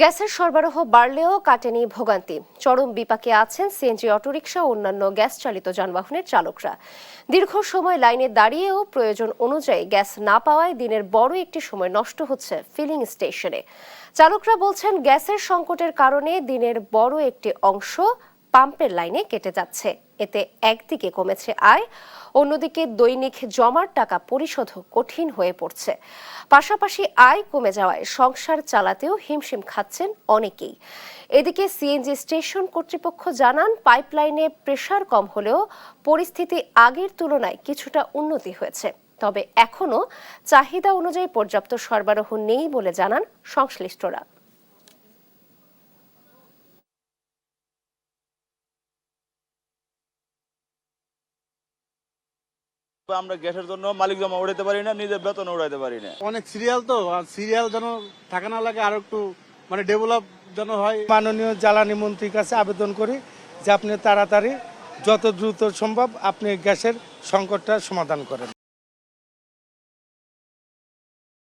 গ্যাসের সরবরাহ বাড়লেও কাটেনি ভোগান্তি। চরম বিপাকে আছেন সিএনজি অটোরিকশা ও অন্যান্য গ্যাস চালিত যানবাহনের চালকরা। দীর্ঘ সময় লাইনে দাঁড়িয়েও প্রয়োজন অনুযায়ী গ্যাস না পাওয়ায় দিনের বড় একটি সময় নষ্ট হচ্ছে ফিলিং স্টেশনে। চালকরা বলছেন, গ্যাসের সংকটের কারণে দিনের বড় একটি অংশ পাম্পের লাইনে কেটে যাচ্ছে। এতে একদিকে কমেছে আয়, অন্যদিকে দৈনিক জমার টাকা পরিশোধ কঠিন হয়ে পড়ছে। পাশাপাশি আয় কমে যাওয়ায় সংসার চালাতেও হিমশিম খাচ্ছেন অনেকেই। এদিকে সিএনজি স্টেশন কর্তৃপক্ষ জানান, পাইপলাইনে প্রেসার কম হলেও পরিস্থিতি আগের তুলনায় কিছুটা উন্নতি হয়েছে। তবে এখনো চাহিদা অনুযায়ী পর্যাপ্ত সরবরাহ নেই বলে জানান সংশ্লিষ্টরা। আমরা গ্যাসের জন্য মালিক জমা উড়াইতে পারি না, নিজের বেতন উড়াইতে পারি না। অনেক সিরিয়াল তো, আর সিরিয়াল যেন থাকা না লাগে, আর একটু ডেভেলপ যেন হয়। মাননীয় জ্বালানি মন্ত্রীর কাছে আবেদন করি যে আপনি তাড়াতাড়ি যত দ্রুত সম্ভব আপনি গ্যাসের সংকটটা সমাধান করেন।